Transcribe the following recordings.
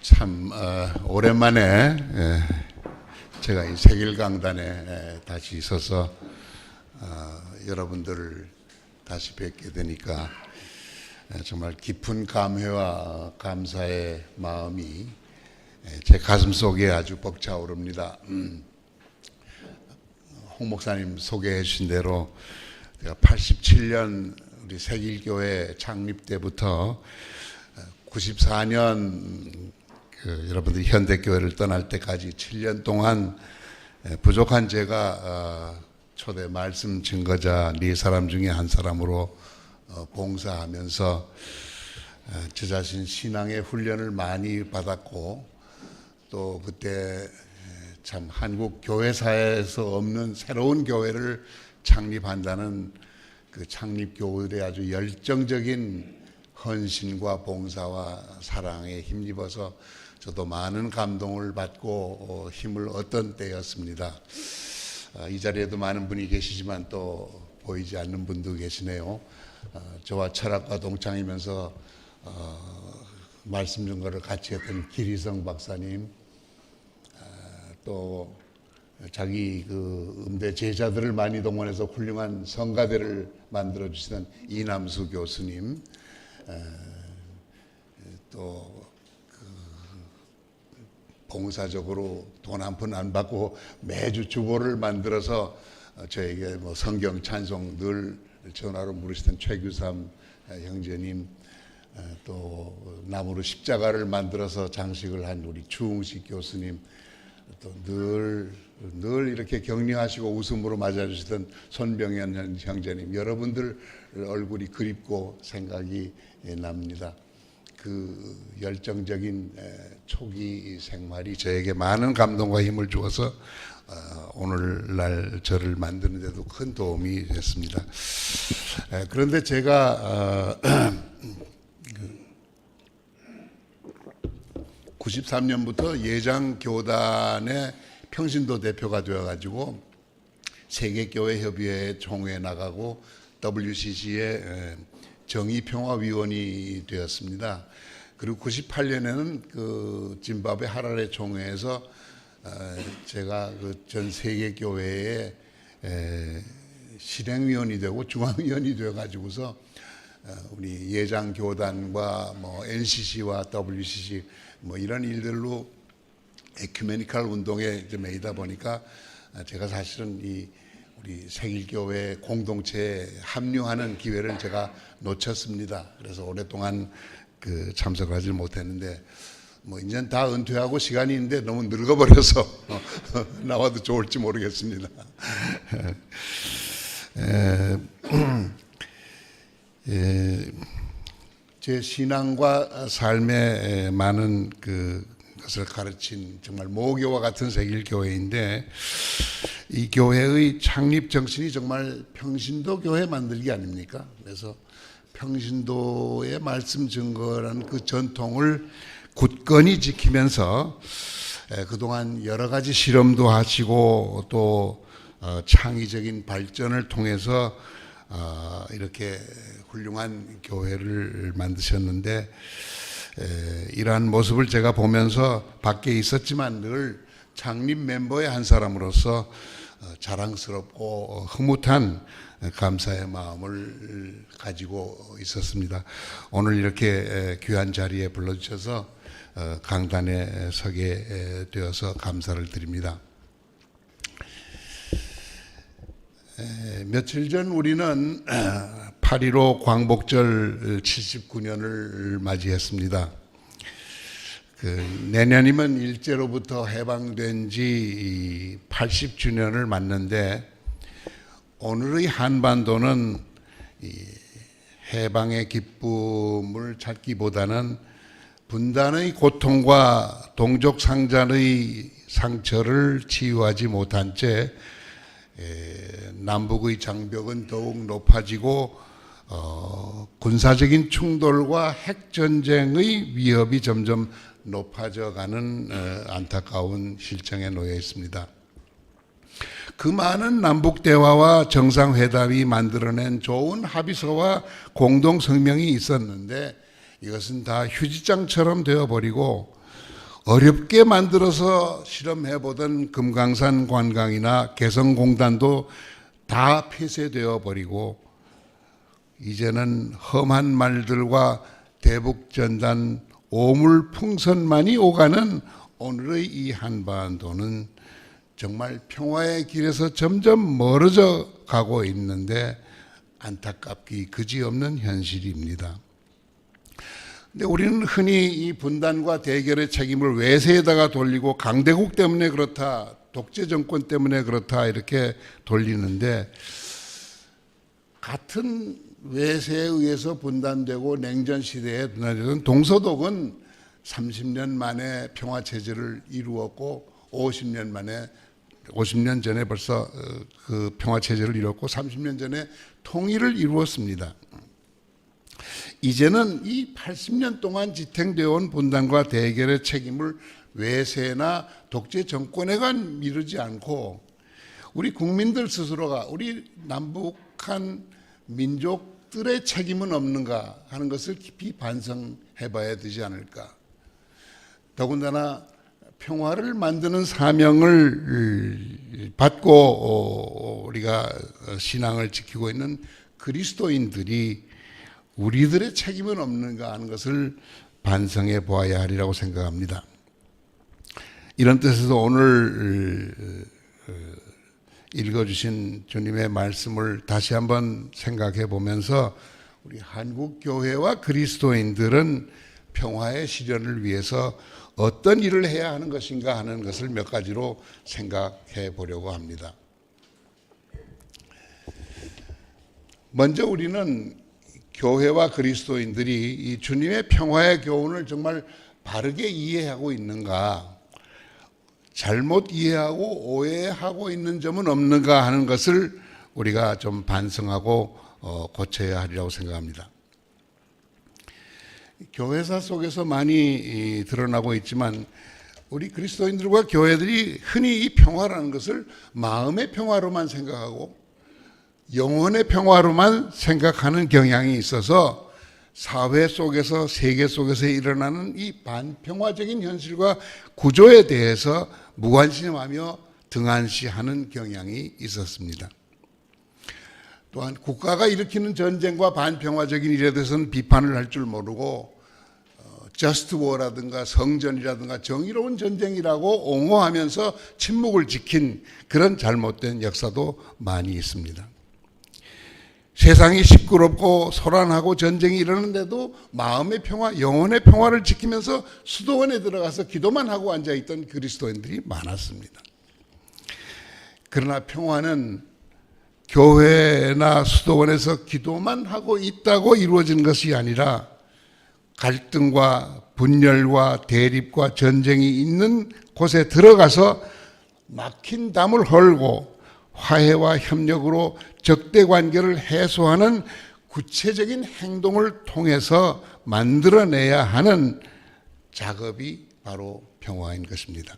참 오랜만에 제가 이 세길 강단에 다시 있어서 여러분들을 다시 뵙게 되니까 정말 깊은 감회와 감사의 마음이 제 가슴 속에 아주 벅차오릅니다. 홍 목사님 소개해 주신 대로 제가 87년 우리 세길교회 창립 때부터 94년 여러분들이 현대교회를 떠날 때까지 7년 동안 부족한 제가 초대 말씀 증거자 4사람 중에 한 사람으로 봉사하면서 저 자신 신앙의 훈련을 많이 받았고, 또 그때 참 한국 교회사에서 없는 새로운 교회를 창립한다는 그 창립교회의 아주 열정적인 헌신과 봉사와 사랑에 힘입어서 저도 많은 감동을 받고 힘을 얻던 때였습니다. 이 자리에도 많은 분이 계시지만 또 보이지 않는 분도 계시네요. 저와 철학과 동창이면서 말씀 증거를 같이 했던 기리성 박사님, 또 자기 그 음대 제자들을 많이 동원해서 훌륭한 성가대를 만들어 주시던 이남수 교수님, 또 봉사적으로 돈 한 푼 안 받고 매주 주보를 만들어서 저에게 뭐 성경 찬송 늘 전화로 물으시던 최규삼 형제님, 또 나무로 십자가를 만들어서 장식을 한 우리 추웅식 교수님, 또 늘 이렇게 격려하시고 웃음으로 맞아주시던 손병현 형제님, 여러분들 얼굴이 그립고 생각이 납니다. 그 열정적인 초기 생활이 저에게 많은 감동과 힘을 주어서 오늘날 저를 만드는 데도 큰 도움이 됐습니다. 그런데 제가 93년부터 예장교단의 평신도 대표가 되어가지고 세계교회협의회 총회에 나가고 WCC의 정의평화위원이 되었습니다. 그리고 98년에는 그 짐바브웨 하라레 총회에서 제가 그 전 세계교회의 실행위원이 되고 중앙위원이 되어가지고서 우리 예장교단과 뭐 NCC와 WCC 뭐 이런 일들로 에큐메니컬 운동에 매이다 보니까 제가 사실은 이 우리 세길교회 공동체에 합류하는 기회를 제가 놓쳤습니다. 그래서 오랫동안 그 참석을 하지 못했는데, 뭐 이제는 다 은퇴하고 시간이 있는데 너무 늙어버려서 나와도 좋을지 모르겠습니다. 제 신앙과 삶에 많은 그것을 가르친 정말 모교와 같은 세길교회인데, 이 교회의 창립 정신이 정말 평신도 교회 만들기 아닙니까? 그래서 평신도의 말씀 증거라는 그 전통을 굳건히 지키면서 그동안 여러 가지 실험도 하시고 또 창의적인 발전을 통해서 이렇게 훌륭한 교회를 만드셨는데, 이러한 모습을 제가 보면서 밖에 있었지만 늘 창립 멤버의 한 사람으로서 자랑스럽고 흐뭇한 감사의 마음을 가지고 있었습니다. 오늘 이렇게 귀한 자리에 불러주셔서 강단에 서게 되어서 감사를 드립니다. 며칠 전 우리는 8.15 광복절 79년을 맞이했습니다. 내년이면 일제로부터 해방된 지 80주년을 맞는데, 오늘의 한반도는 해방의 기쁨을 찾기보다는 분단의 고통과 동족상잔의 상처를 치유하지 못한 채 남북의 장벽은 더욱 높아지고 군사적인 충돌과 핵전쟁의 위협이 점점 높아져가는 안타까운 실정에 놓여 있습니다. 그 많은 남북대화와 정상회담이 만들어낸 좋은 합의서와 공동성명이 있었는데, 이것은 다 휴지장처럼 되어버리고 어렵게 만들어서 실험해보던 금강산 관광이나 개성공단도 다 폐쇄되어 버리고 이제는 험한 말들과 대북전단 오물풍선만이 오가는 오늘의 이 한반도는 정말 평화의 길에서 점점 멀어져 가고 있는데 안타깝기 그지없는 현실입니다. 근데 우리는 흔히 이 분단과 대결의 책임을 외세에다가 돌리고 강대국 때문에 그렇다, 독재 정권 때문에 그렇다 이렇게 돌리는데 같은 외세에 의해서 분단되고 냉전 시대에 분단되던 동서독은 30년 만에 평화 체제를 이루었고 50년 전에 벌써 그 평화 체제를 이뤘고 30년 전에 통일을 이루었습니다. 이제는 이 80년 동안 지탱되어 온 분단과 대결의 책임을 외세나 독재 정권에만 미루지 않고 우리 국민들 스스로가 우리 남북한 민족들의 책임은 없는가 하는 것을 깊이 반성해 봐야 되지 않을까. 더군다나 평화를 만드는 사명을 받고 우리가 신앙을 지키고 있는 그리스도인들이 우리들의 책임은 없는가 하는 것을 반성해 보아야 하리라고 생각합니다. 이런 뜻에서 오늘 읽어주신 주님의 말씀을 다시 한번 생각해 보면서 우리 한국 교회와 그리스도인들은 평화의 실현을 위해서 어떤 일을 해야 하는 것인가 하는 것을 몇 가지로 생각해 보려고 합니다. 먼저 우리는 교회와 그리스도인들이 이 주님의 평화의 교훈을 정말 바르게 이해하고 있는가, 잘못 이해하고 오해하고 있는 점은 없는가 하는 것을 우리가 좀 반성하고 고쳐야 하리라고 생각합니다. 교회사 속에서 많이 드러나고 있지만 우리 그리스도인들과 교회들이 흔히 이 평화라는 것을 마음의 평화로만 생각하고 영혼의 평화로만 생각하는 경향이 있어서 사회 속에서 세계 속에서 일어나는 이 반평화적인 현실과 구조에 대해서 무관심하며 등한시하는 경향이 있었습니다. 또한 국가가 일으키는 전쟁과 반평화적인 일에 대해서는 비판을 할 줄 모르고 저스트 워라든가 성전이라든가 정의로운 전쟁이라고 옹호하면서 침묵을 지킨 그런 잘못된 역사도 많이 있습니다. 세상이 시끄럽고 소란하고 전쟁이 일어나는데도 마음의 평화, 영혼의 평화를 지키면서 수도원에 들어가서 기도만 하고 앉아있던 그리스도인들이 많았습니다. 그러나 평화는 교회나 수도원에서 기도만 하고 있다고 이루어지는 것이 아니라 갈등과 분열과 대립과 전쟁이 있는 곳에 들어가서 막힌 담을 헐고 화해와 협력으로 적대 관계를 해소하는 구체적인 행동을 통해서 만들어내야 하는 작업이 바로 평화인 것입니다.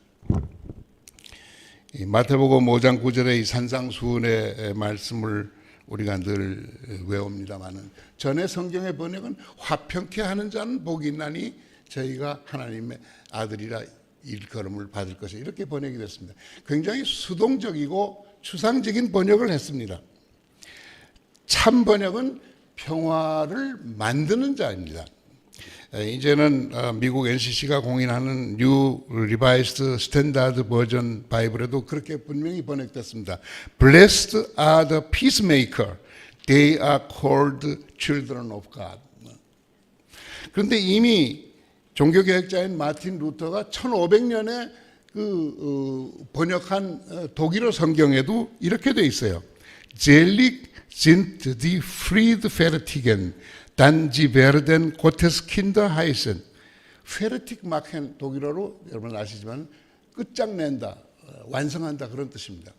마태복음 5장 9절의 이 산상수훈의 말씀을 우리가 늘 외웁니다마는 전에 성경의 번역은 화평케 하는 자는 복이 있나니 저희가 하나님의 아들이라 일컬음을 받을 것이다. 이렇게 번역이 됐습니다. 굉장히 수동적이고 추상적인 번역을 했습니다. 참 번역은 평화를 만드는 자입니다. 이제는 미국 NCC가 공인하는 New Revised Standard Version 바이블에도 그렇게 분명히 번역됐습니다. Blessed are the peacemaker, they are called children of God. 그런데 이미 종교개혁자인 마틴 루터가 1500년에 번역한 독일어 성경에도 이렇게 돼 있어요. Selig sind die Friedfertigen, dann sie werden Gottes Kinder heißen. 페르틱 마켄 독일어로 여러분 아시지만 끝장낸다, 완성한다 그런 뜻입니다.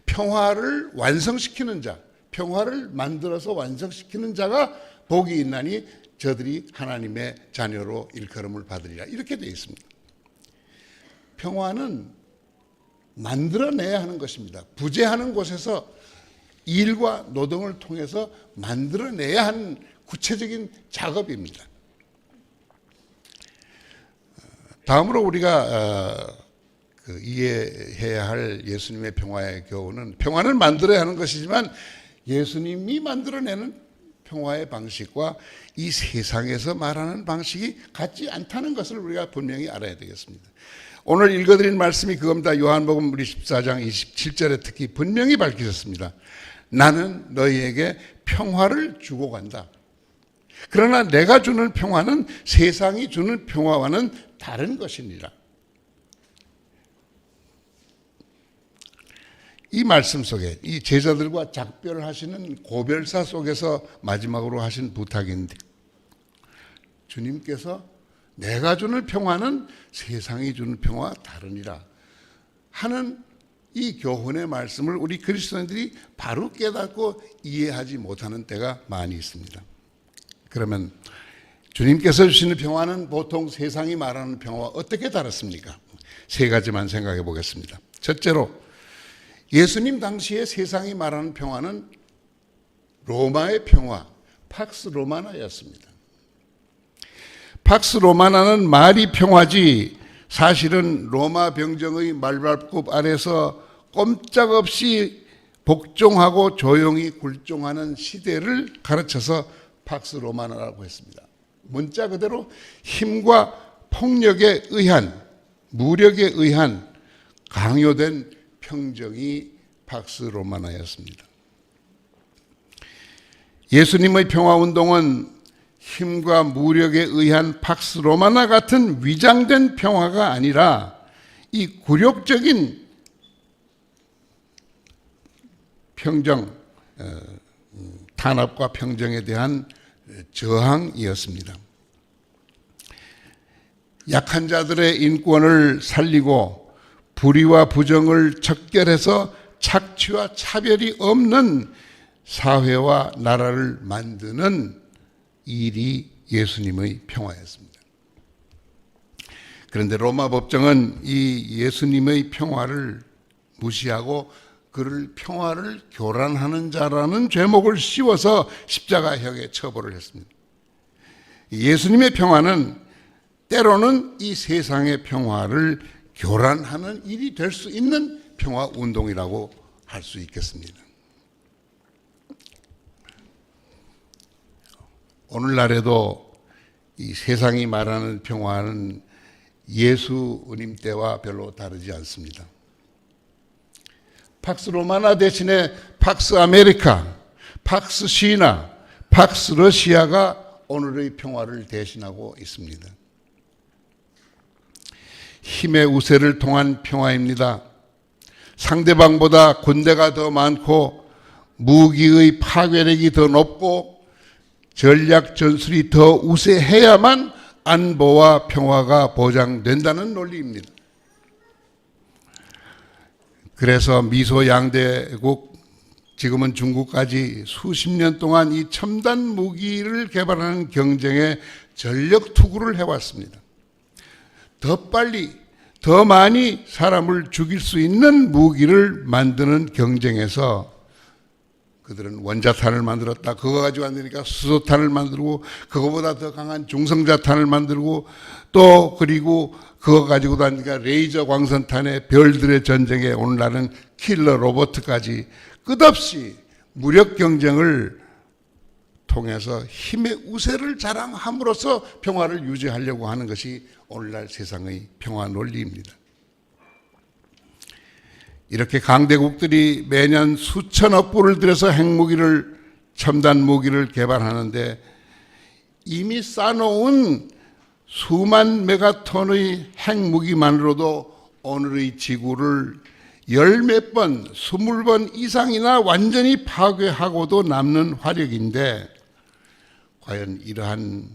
평화를 완성시키는 자, 평화를 만들어서 완성시키는 자가 복이 있나니 저들이 하나님의 자녀로 일컬음을 받으리라. 이렇게 되어 있습니다. 평화는 만들어내야 하는 것입니다. 부재하는 곳에서 일과 노동을 통해서 만들어내야 하는 구체적인 작업입니다. 다음으로 우리가 이해해야 할 예수님의 평화의 교훈은, 평화는 만들어야 하는 것이지만 예수님이 만들어내는 평화의 방식과 이 세상에서 말하는 방식이 같지 않다는 것을 우리가 분명히 알아야 되겠습니다. 오늘 읽어드린 말씀이 그겁니다. 요한복음 우리 14장 27절에 특히 분명히 밝히셨습니다. 나는 너희에게 평화를 주고 간다. 그러나 내가 주는 평화는 세상이 주는 평화와는 다른 것이니라. 이 말씀 속에 이 제자들과 작별하시는 고별사 속에서 마지막으로 하신 부탁인데, 주님께서 내가 주는 평화는 세상이 주는 평화와 다르니라 하는 이 교훈의 말씀을 우리 그리스도인들이 바로 깨닫고 이해하지 못하는 때가 많이 있습니다. 그러면 주님께서 주시는 평화는 보통 세상이 말하는 평화와 어떻게 다릅니까? 세 가지만 생각해 보겠습니다. 첫째로, 예수님 당시에 세상이 말하는 평화는 로마의 평화, 팍스 로마나였습니다. 팍스 로마나는 말이 평화지 사실은 로마 병정의 말발굽 아래서 꼼짝없이 복종하고 조용히 굴종하는 시대를 가르쳐서 팍스 로마나라고 했습니다. 문자 그대로 힘과 폭력에 의한, 무력에 의한 강요된 평정이 팍스 로마나였습니다. 예수님의 평화운동은 힘과 무력에 의한 팍스 로마나 같은 위장된 평화가 아니라 이 굴욕적인 평정, 탄압과 평정에 대한 저항이었습니다. 약한 자들의 인권을 살리고 불의와 부정을 척결해서 착취와 차별이 없는 사회와 나라를 만드는 일이 예수님의 평화였습니다. 그런데 로마 법정은 이 예수님의 평화를 무시하고 그를 평화를 교란하는 자라는 죄목을 씌워서 십자가형에 처벌을 했습니다. 예수님의 평화는 때로는 이 세상의 평화를 교란하는 일이 될 수 있는 평화 운동이라고 할 수 있겠습니다. 오늘날에도 이 세상이 말하는 평화는 예수님 때와 별로 다르지 않습니다. 팍스 로마나 대신에 팍스 아메리카, 팍스 시나, 팍스 러시아가 오늘의 평화를 대신하고 있습니다. 힘의 우세를 통한 평화입니다. 상대방보다 군대가 더 많고 무기의 파괴력이 더 높고 전략 전술이 더 우세해야만 안보와 평화가 보장된다는 논리입니다. 그래서 미소 양대국, 지금은 중국까지 수십 년 동안 이 첨단 무기를 개발하는 경쟁에 전력 투구를 해왔습니다. 더 빨리, 더 많이 사람을 죽일 수 있는 무기를 만드는 경쟁에서 그들은 원자탄을 만들었다. 그거 가지고 안 되니까 수소탄을 만들고, 그거보다 더 강한 중성자탄을 만들고, 또 그리고 그거 가지고도 안 되니까 레이저 광선탄의 별들의 전쟁에 오늘날은 킬러 로봇까지 끝없이 무력 경쟁을 통해서 힘의 우세를 자랑함으로써 평화를 유지하려고 하는 것이 오늘날 세상의 평화 논리입니다. 이렇게 강대국들이 매년 수천억 불을 들여서 핵무기를, 첨단 무기를 개발하는데 이미 쌓아놓은 수만 메가톤의 핵무기만으로도 오늘의 지구를 열 몇 번, 20번 이상이나 완전히 파괴하고도 남는 화력인데, 과연 이러한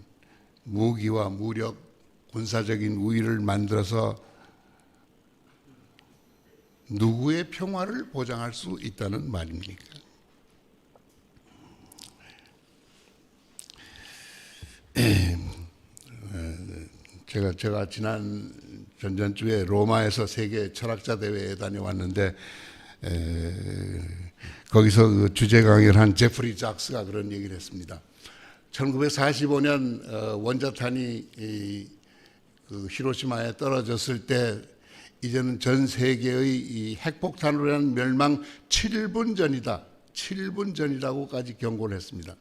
무기와 무력, 군사적인 우위를 만들어서 누구의 평화를 보장할 수 있다는 말입니까? 제가 지난 전주에 로마에서 세계 철학자 대회에 다녀왔는데, 거기서 그 주제 강의를 한 제프리 작스가 그런 얘기를 했습니다. 1945년 원자탄이 그 히로시마에 떨어졌을 때 이제는 전 세계의 이 핵폭탄으로 인한 멸망 7분 전이다. 7분 전이라고까지 경고를 했습니다.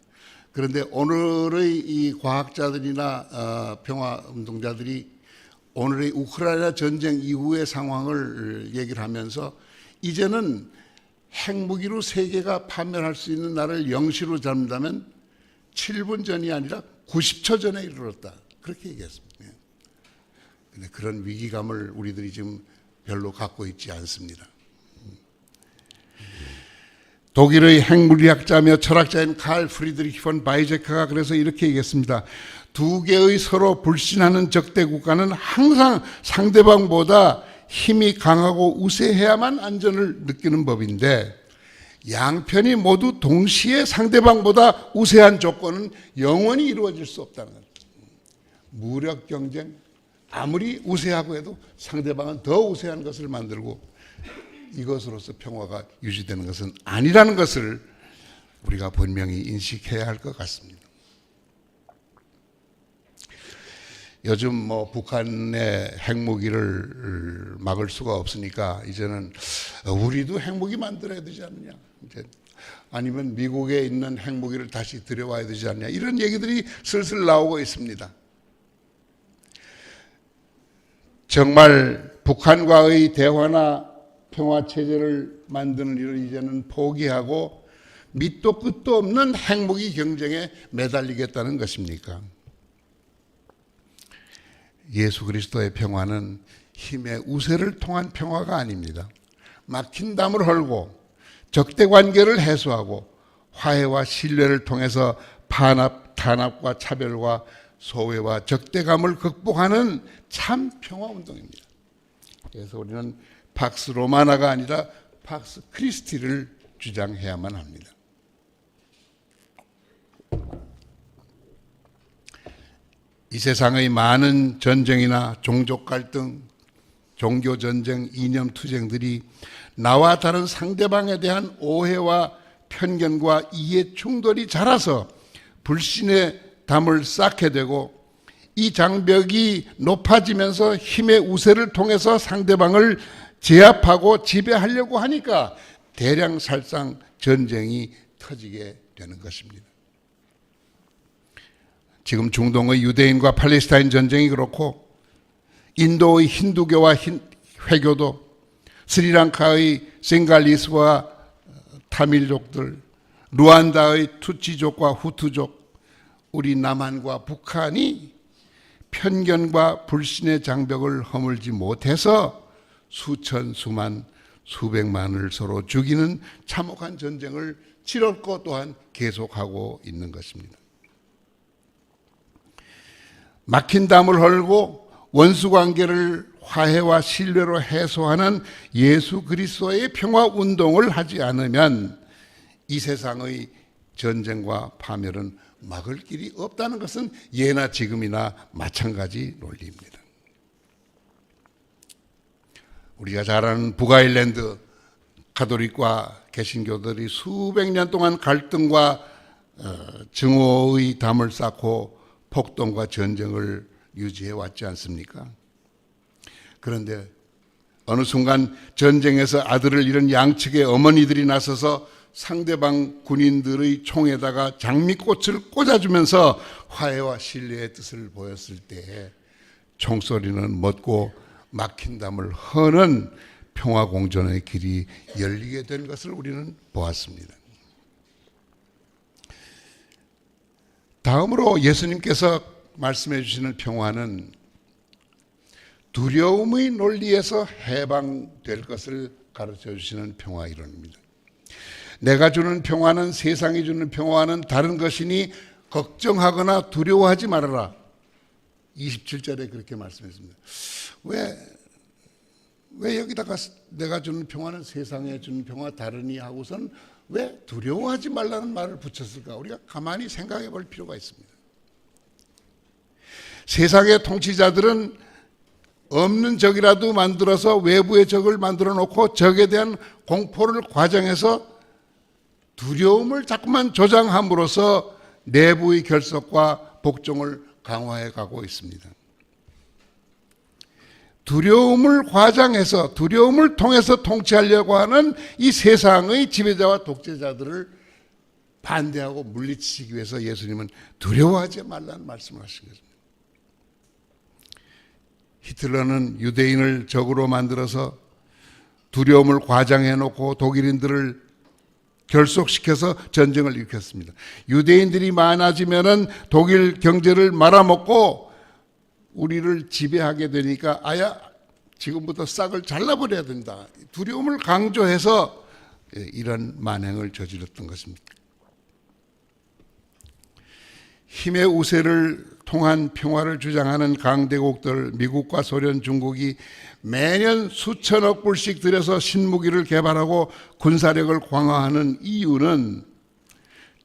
그런데 오늘의 이 과학자들이나 평화운동자들이 오늘의 우크라이나 전쟁 이후의 상황을 얘기를 하면서 이제는 핵무기로 세계가 파멸할 수 있는 날을 영시로 잡는다면 7분 전이 아니라 90초 전에 이르렀다. 그렇게 얘기했습니다. 그런데 그런 위기감을 우리들이 지금 별로 갖고 있지 않습니다. 독일의 핵물리학자며 철학자인 칼 프리드리히 폰 바이제크가 그래서 이렇게 얘기했습니다. 두 개의 서로 불신하는 적대 국가는 항상 상대방보다 힘이 강하고 우세해야만 안전을 느끼는 법인데 양편이 모두 동시에 상대방보다 우세한 조건은 영원히 이루어질 수 없다는 거죠. 무력 경쟁, 아무리 우세하고 해도 상대방은 더 우세한 것을 만들고 이것으로서 평화가 유지되는 것은 아니라는 것을 우리가 분명히 인식해야 할 것 같습니다. 요즘 뭐 북한의 핵무기를 막을 수가 없으니까 이제는 우리도 핵무기 만들어야 되지 않느냐, 이제 아니면 미국에 있는 핵무기를 다시 들여와야 되지 않느냐, 이런 얘기들이 슬슬 나오고 있습니다. 정말 북한과의 대화나 평화체제를 만드는 일을 이제는 포기하고 밑도 끝도 없는 핵무기 경쟁에 매달리겠다는 것입니까? 예수 그리스도의 평화는 힘의 우세를 통한 평화가 아닙니다. 막힌 담을 헐고 적대 관계를 해소하고 화해와 신뢰를 통해서 탄압과 차별과 소외와 적대감을 극복하는 참 평화운동입니다. 그래서 우리는 팍스 로마나가 아니라 팍스 크리스티를 주장해야만 합니다. 이 세상의 많은 전쟁이나 종족 갈등, 종교 전쟁, 이념 투쟁들이 나와 다른 상대방에 대한 오해와 편견과 이해 충돌이 자라서 불신의 담을 쌓게 되고 이 장벽이 높아지면서 힘의 우세를 통해서 상대방을 제압하고 지배하려고 하니까 대량살상 전쟁이 터지게 되는 것입니다. 지금 중동의 유대인과 팔레스타인 전쟁이 그렇고 인도의 힌두교와 회교도, 스리랑카의 싱갈리스와 타밀족들, 루안다의 투치족과 후투족, 우리 남한과 북한이 편견과 불신의 장벽을 허물지 못해서 수천, 수만, 수백만을 서로 죽이는 참혹한 전쟁을 치렀고 또한 계속하고 있는 것입니다. 막힌 담을 헐고 원수관계를 화해와 신뢰로 해소하는 예수 그리스도의 평화운동을 하지 않으면 이 세상의 전쟁과 파멸은 막을 길이 없다는 것은 예나 지금이나 마찬가지 논리입니다. 우리가 잘 아는 북아일랜드 가톨릭과 개신교들이 수백 년 동안 갈등과 증오의 담을 쌓고 폭동과 전쟁을 유지해 왔지 않습니까? 그런데 어느 순간 전쟁에서 아들을 잃은 양측의 어머니들이 나서서 상대방 군인들의 총에다가 장미꽃을 꽂아주면서 화해와 신뢰의 뜻을 보였을 때 총소리는 멎고 막힌 담을 허는 평화공존의 길이 열리게 된 것을 우리는 보았습니다. 다음으로 예수님께서 말씀해 주시는 평화는 두려움의 논리에서 해방될 것을 가르쳐 주시는 평화 이론입니다. 내가 주는 평화는 세상이 주는 평화와는 다른 것이니 걱정하거나 두려워하지 말아라. 27절에 그렇게 말씀했습니다. 왜 여기다가 내가 주는 평화는 세상에 주는 평화와 다르니 하고선 왜 두려워하지 말라는 말을 붙였을까? 우리가 가만히 생각해 볼 필요가 있습니다. 세상의 통치자들은 없는 적이라도 만들어서 외부의 적을 만들어 놓고 적에 대한 공포를 과장해서 두려움을 자꾸만 조장함으로써 내부의 결속과 복종을 강화해 가고 있습니다. 두려움을 과장해서 두려움을 통해서 통치하려고 하는 이 세상의 지배자와 독재자들을 반대하고 물리치기 위해서 예수님은 두려워하지 말라는 말씀을 하신 것입니다. 히틀러는 유대인을 적으로 만들어서 두려움을 과장해놓고 독일인들을 결속시켜서 전쟁을 일으켰습니다. 유대인들이 많아지면은 독일 경제를 말아먹고 우리를 지배하게 되니까 아야 지금부터 싹을 잘라버려야 된다. 두려움을 강조해서 이런 만행을 저질렀던 것입니다. 힘의 우세를 통한 평화를 주장하는 강대국들 미국과 소련, 중국이 매년 수천억 불씩 들여서 신무기를 개발하고 군사력을 강화하는 이유는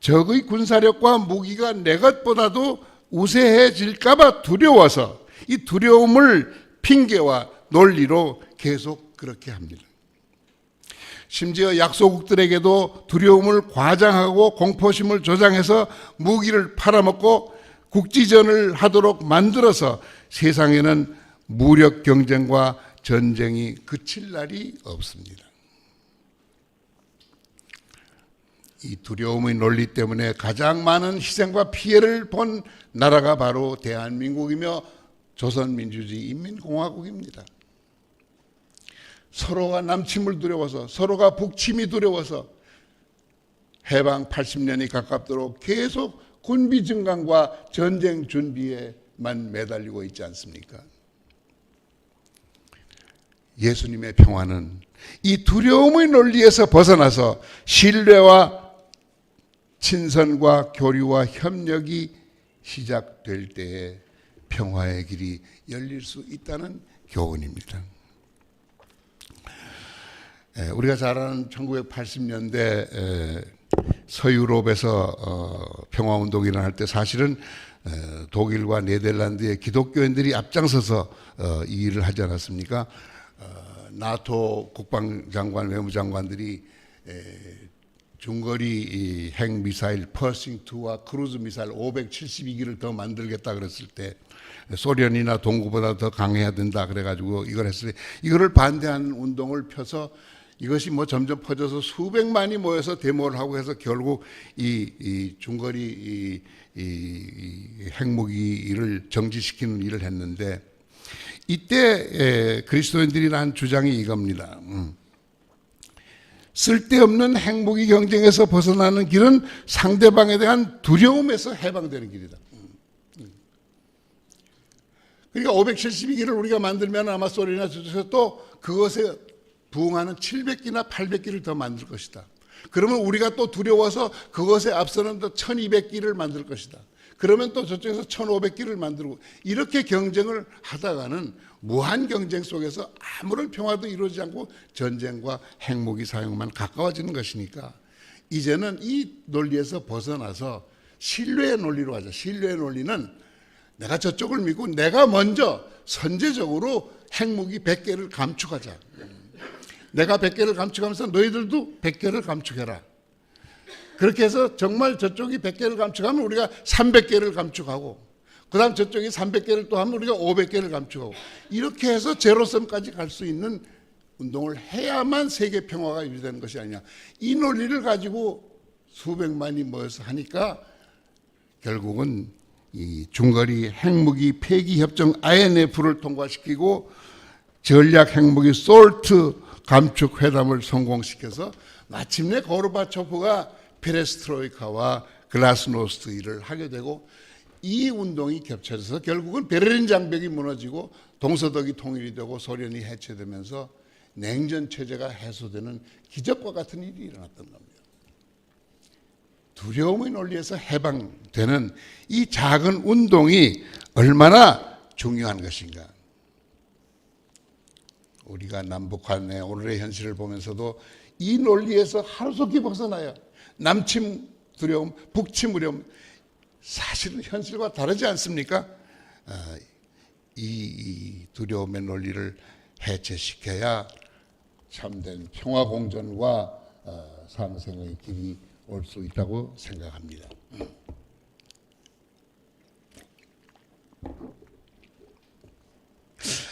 적의 군사력과 무기가 내 것보다도 우세해질까 봐 두려워서 이 두려움을 핑계와 논리로 계속 그렇게 합니다. 심지어 약소국들에게도 두려움을 과장하고 공포심을 조장해서 무기를 팔아먹고 국지전을 하도록 만들어서 세상에는 무력 경쟁과 전쟁이 그칠 날이 없습니다. 이 두려움의 논리 때문에 가장 많은 희생과 피해를 본 나라가 바로 대한민국이며 조선민주주의 인민공화국입니다. 서로가 남침을 두려워서 서로가 북침이 두려워서 해방 80년이 가깝도록 계속 군비 증강과 전쟁 준비에만 매달리고 있지 않습니까? 예수님의 평화는 이 두려움의 논리에서 벗어나서 신뢰와 친선과 교류와 협력이 시작될 때에 평화의 길이 열릴 수 있다는 교훈입니다. 우리가 잘 아는 1980년대 서유럽에서 평화운동이 일어날 때 사실은 독일과 네덜란드의 기독교인들이 앞장서서 이 일을 하지 않았습니까? 나토 국방장관, 외무장관들이 중거리 핵미사일 퍼싱2와 크루즈 미사일 572기를 더 만들겠다 그랬을 때 소련이나 동구보다 더 강해야 된다 그래가지고 이걸 했을 때 이거를 반대하는 운동을 펴서 이것이 뭐 점점 퍼져서 수백만이 모여서 데모를 하고 해서 결국 이 중거리 이 핵무기를 정지시키는 일을 했는데 이때 그리스도인들이 한 주장이 이겁니다. 쓸데없는 핵무기 경쟁에서 벗어나는 길은 상대방에 대한 두려움에서 해방되는 길이다. 그러니까 572기를 우리가 만들면 아마 소련이나 저쪽에서 또 그것에 부응하는 700기나 800기를 더 만들 것이다. 그러면 우리가 또 두려워서 그것에 앞서는 또 1200기를 만들 것이다. 그러면 또 저쪽에서 1500기를 만들고 이렇게 경쟁을 하다가는 무한 경쟁 속에서 아무런 평화도 이루어지지 않고 전쟁과 핵무기 사용만 가까워지는 것이니까 이제는 이 논리에서 벗어나서 신뢰의 논리로 하자. 신뢰의 논리는 내가 저쪽을 믿고 내가 먼저 선제적으로 핵무기 100개를 감축하자. 내가 100개를 감축하면서 너희들도 100개를 감축해라. 그렇게 해서 정말 저쪽이 100개를 감축하면 우리가 300개를 감축하고 그 다음 저쪽이 300개를 또 하면 우리가 500개를 감축하고 이렇게 해서 제로섬까지 갈 수 있는 운동을 해야만 세계 평화가 유지되는 것이 아니냐. 이 논리를 가지고 수백만이 모여서 하니까 결국은 이 중거리 핵무기 폐기 협정 INF를 통과시키고 전략 핵무기 솔트 감축 회담을 성공시켜서 마침내 고르바초프가 페레스트로이카와 글라스노스트 일을 하게 되고 이 운동이 겹쳐져서 결국은 베를린 장벽이 무너지고 동서독이 통일이 되고 소련이 해체되면서 냉전 체제가 해소되는 기적과 같은 일이 일어났던 겁니다. 두려움의 논리에서 해방되는 이 작은 운동이 얼마나 중요한 것인가. 우리가 남북한의 오늘의 현실을 보면서도 이 논리에서 하루속히 벗어나야 남침 두려움, 북침 두려움 사실은 현실과 다르지 않습니까? 이 두려움의 논리를 해체시켜야 참된 평화공존과 상생의 길이 올 수 있다고 생각합니다.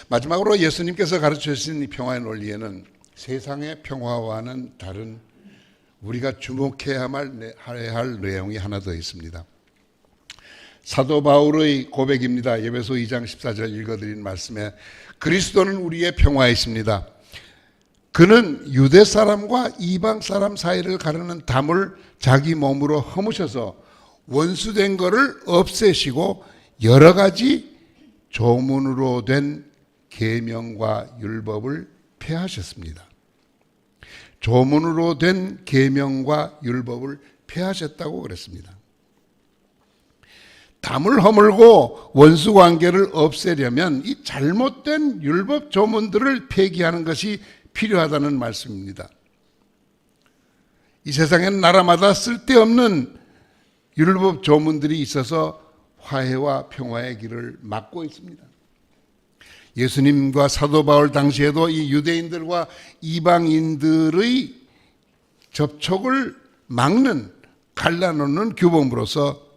마지막으로 예수님께서 가르쳐 주신 이 평화의 논리에는 세상의 평화와는 다른 우리가 주목해야만 할 내용이 하나 더 있습니다. 사도 바울의 고백입니다. 에베소 2장 14절 읽어드린 말씀에 그리스도는 우리의 평화이십니다. 그는 유대 사람과 이방 사람 사이를 가르는 담을 자기 몸으로 허무셔서 원수된 것을 없애시고 여러 가지 조문으로 된 계명과 율법을 폐하셨습니다. 조문으로 된 계명과 율법을 폐하셨다고 그랬습니다. 담을 허물고 원수 관계를 없애려면 이 잘못된 율법 조문들을 폐기하는 것이 필요하다는 말씀입니다. 이 세상에는 나라마다 쓸데없는 율법 조문들이 있어서 화해와 평화의 길을 막고 있습니다. 예수님과 사도 바울 당시에도 이 유대인들과 이방인들의 접촉을 막는 갈라놓는 규범으로서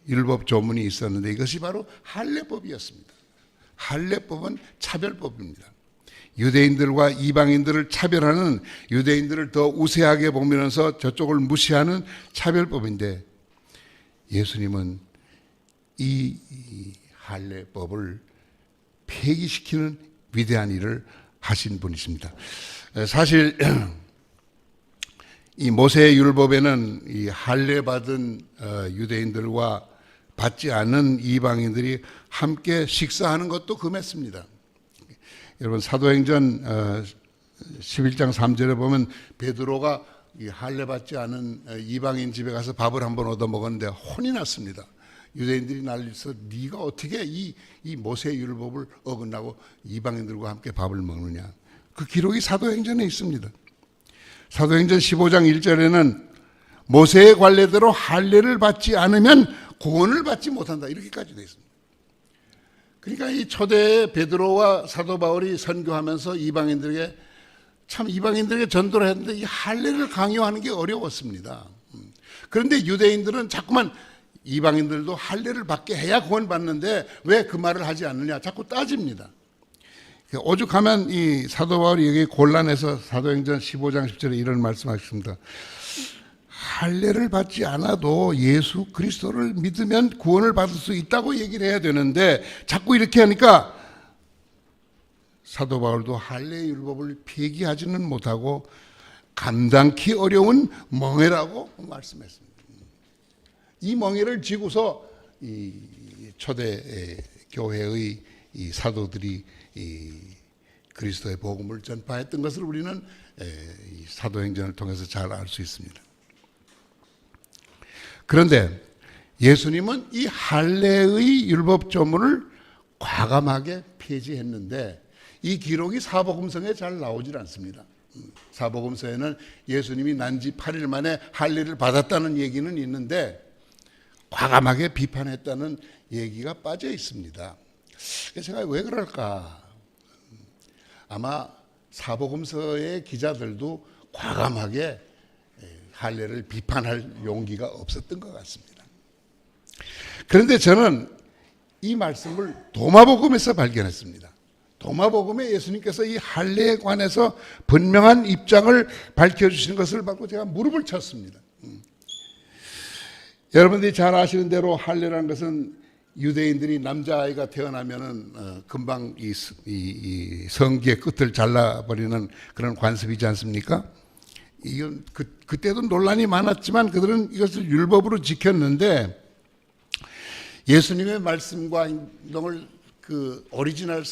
율법 조문이 있었는데 이것이 바로 할례법이었습니다. 할례법은 차별법입니다. 유대인들과 이방인들을 차별하는, 유대인들을 더 우세하게 보면서 저쪽을 무시하는 차별법인데 예수님은 이 할례법을 폐기시키는 위대한 일을 하신 분이십니다. 사실 이 모세의 율법에는 이 할례 받은 유대인들과 받지 않은 이방인들이 함께 식사하는 것도 금했습니다. 여러분 사도행전 11장 3절에 보면 베드로가 이 할례 받지 않은 이방인 집에 가서 밥을 한번 얻어 먹었는데 혼이 났습니다. 유대인들이 난리쳐서 네가 어떻게 이 모세의 율법을 어긋나고 이방인들과 함께 밥을 먹느냐. 그 기록이 사도행전에 있습니다. 사도행전 15장 1절에는 모세의 관례대로 할례를 받지 않으면 구원을 받지 못한다. 이렇게까지 되어 있습니다. 그러니까 이 초대 베드로와 사도 바울이 선교하면서 이방인들에게 전도를 했는데 이 할례를 강요하는 게 어려웠습니다. 그런데 유대인들은 자꾸만 이방인들도 할례를 받게 해야 구원받는데 왜 그 말을 하지 않느냐 자꾸 따집니다. 오죽하면 이 사도 바울이 여기 곤란해서 사도행전 15장 10절에 이런 말씀하셨습니다. 할례를 받지 않아도 예수 그리스도를 믿으면 구원을 받을 수 있다고 얘기를 해야 되는데 자꾸 이렇게 하니까 사도 바울도 할례 율법을 폐기하지는 못하고 감당키 어려운 멍해라고 말씀했습니다. 이 멍해를 지고서 이 초대 교회의 이 사도들이 이 그리스도의 복음을 전파했던 것을 우리는 이 사도행전을 통해서 잘 알 수 있습니다. 그런데 예수님은 이 할례의 율법 조문을 과감하게 폐지했는데 이 기록이 사복음서에 잘 나오질 않습니다. 사복음서에는 예수님이 난 지 8일 만에 할례를 받았다는 얘기는 있는데 과감하게 비판했다는 얘기가 빠져 있습니다. 제가 왜 그럴까? 아마 사복음서의 기자들도 과감하게 할례를 비판할 용기가 없었던 것 같습니다. 그런데 저는 이 말씀을 도마복음에서 발견했습니다. 도마복음에 예수님께서 이 할례에 관해서 분명한 입장을 밝혀주시는 것을 받고 제가 무릎을 쳤습니다. 여러분들이 잘 아시는 대로 할례라는 것은 유대인들이 남자아이가 태어나면은 금방 이 성기의 끝을 잘라버리는 그런 관습이지 않습니까? 이건 그때도 논란이 많았지만 그들은 이것을 율법으로 지켰는데 예수님의 말씀과 행동을 그 오리지널하게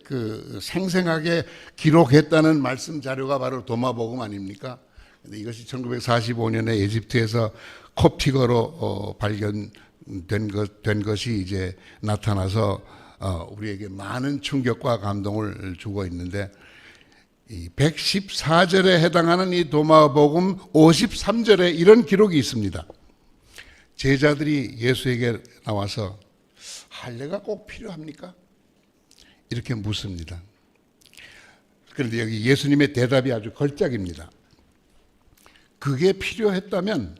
그 생생하게 기록했다는 말씀 자료가 바로 도마복음 아닙니까? 근데 이것이 1945년에 에집트에서 콥틱어로 발견된 것이 이제 나타나서 우리에게 많은 충격과 감동을 주고 있는데 이 114절에 해당하는 이 도마복음 53절에 이런 기록이 있습니다. 제자들이 예수에게 나와서 할례가 꼭 필요합니까? 이렇게 묻습니다. 그런데 여기 예수님의 대답이 아주 걸작입니다. 그게 필요했다면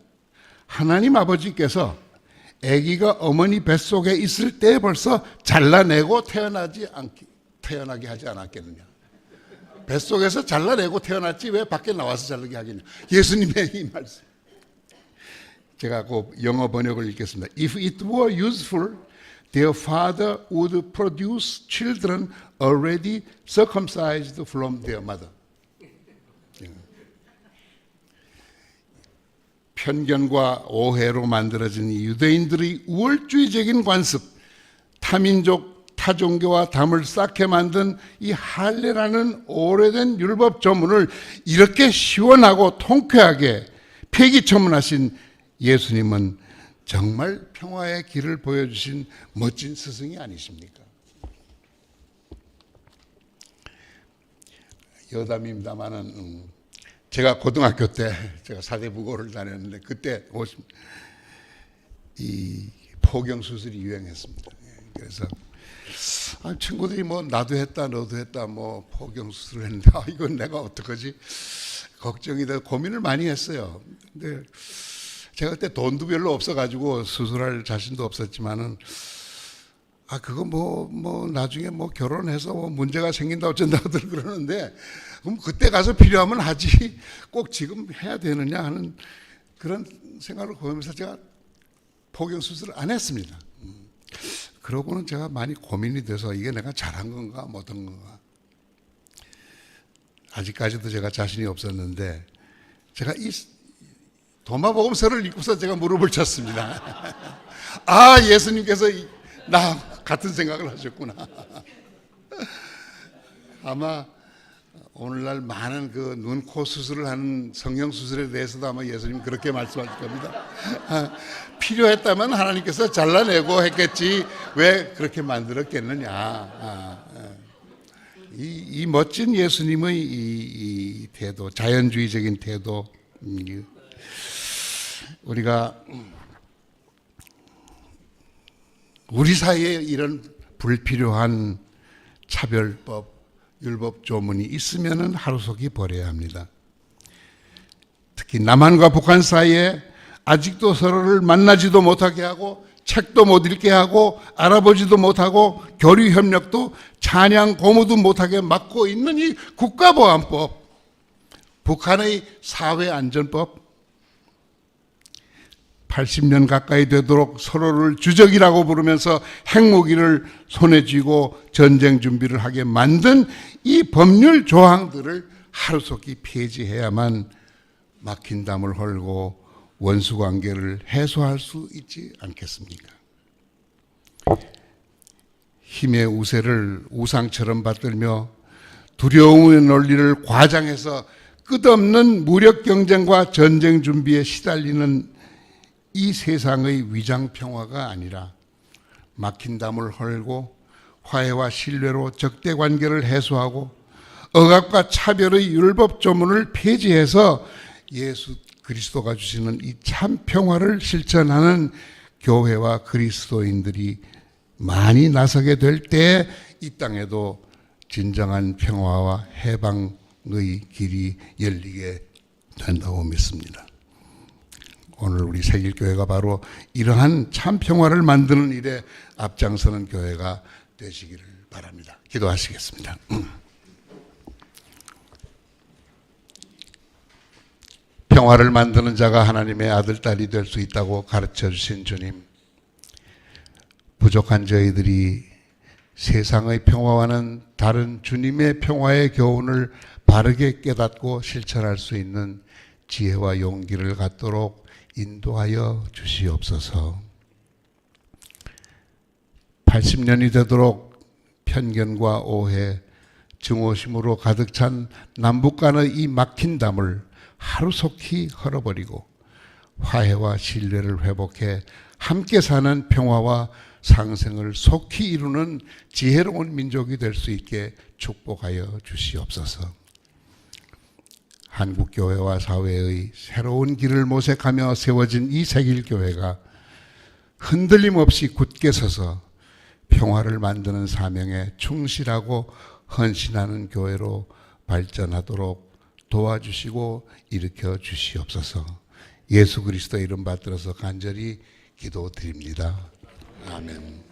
하나님 아버지께서 아기가 어머니 뱃속에 있을 때 벌써 잘라내고 태어나게 하지 않았겠느냐. 뱃속에서 잘라내고 태어났지 왜 밖에 나와서 자르게 하겠냐. 예수님의 이 말씀. 제가 그 영어 번역을 읽겠습니다. If it were useful, their father would produce children already circumcised from their mother. 편견과 오해로 만들어진 이 유대인들의 우월주의적인 관습, 타민족, 타종교와 담을 쌓게 만든 이 할례라는 오래된 율법 조문을 이렇게 시원하고 통쾌하게 폐기처분하신 예수님은 정말 평화의 길을 보여주신 멋진 스승이 아니십니까? 여담입니다마는 제가 고등학교 때 제가 사대부고를 다녔는데 그때 이 포경 수술이 유행했습니다. 그래서 친구들이 뭐 나도 했다 너도 했다 뭐 포경 수술을 했는데 이건 내가 어떡하지 걱정이 돼 고민을 많이 했어요. 근데 제가 그때 돈도 별로 없어가지고 수술할 자신도 없었지만은 그거 뭐 나중에 뭐 결혼해서 뭐 문제가 생긴다 어쩐다고들 그러는데 그럼 그때 가서 필요하면 하지 꼭 지금 해야 되느냐 하는 그런 생각을 보면서 제가 포경 수술을 안 했습니다. 그러고는 제가 많이 고민이 돼서 이게 내가 잘한 건가 못한 건가 아직까지도 제가 자신이 없었는데 제가 이 도마복음서를 읽고서 제가 무릎을 쳤습니다. 예수님께서 나 같은 생각을 하셨구나. 아마 오늘날 많은 그 눈, 코 수술을 하는 성형 수술에 대해서도 아마 예수님 그렇게 말씀하실 겁니다. 필요했다면 하나님께서 잘라내고 했겠지 왜 그렇게 만들었겠느냐. 이 멋진 예수님의 이 태도, 자연주의적인 태도, 우리가 우리 사이에 이런 불필요한 차별법, 율법 조문이 있으면은 하루속히 버려야 합니다. 특히 남한과 북한 사이에 아직도 서로를 만나지도 못하게 하고 책도 못 읽게 하고 알아보지도 못하고 교류 협력도 찬양 고무도 못하게 막고 있는 이 국가보안법, 북한의 사회안전법, 80년 가까이 되도록 서로를 주적이라고 부르면서 핵무기를 손에 쥐고 전쟁 준비를 하게 만든 이 법률 조항들을 하루속히 폐지해야만 막힌 담을 헐고 원수관계를 해소할 수 있지 않겠습니까? 힘의 우세를 우상처럼 받들며 두려움의 논리를 과장해서 끝없는 무력 경쟁과 전쟁 준비에 시달리는 이 세상의 위장평화가 아니라 막힌 담을 헐고 화해와 신뢰로 적대관계를 해소하고 억압과 차별의 율법 조문을 폐지해서 예수 그리스도가 주시는 이 참 평화를 실천하는 교회와 그리스도인들이 많이 나서게 될 때 이 땅에도 진정한 평화와 해방의 길이 열리게 된다고 믿습니다. 오늘 우리 세길교회가 바로 이러한 참 평화를 만드는 일에 앞장서는 교회가 되시기를 바랍니다. 기도하시겠습니다. 평화를 만드는 자가 하나님의 아들, 딸이 될 수 있다고 가르쳐 주신 주님, 부족한 저희들이 세상의 평화와는 다른 주님의 평화의 교훈을 바르게 깨닫고 실천할 수 있는 지혜와 용기를 갖도록 인도하여 주시옵소서. 80년이 되도록 편견과 오해, 증오심으로 가득 찬 남북 간의 이 막힌 담을 하루속히 헐어버리고 화해와 신뢰를 회복해 함께 사는 평화와 상생을 속히 이루는 지혜로운 민족이 될 수 있게 축복하여 주시옵소서. 한국교회와 사회의 새로운 길을 모색하며 세워진 이 세길교회가 흔들림 없이 굳게 서서 평화를 만드는 사명에 충실하고 헌신하는 교회로 발전하도록 도와주시고 일으켜 주시옵소서. 예수 그리스도 이름 받들어서 간절히 기도드립니다. 아멘.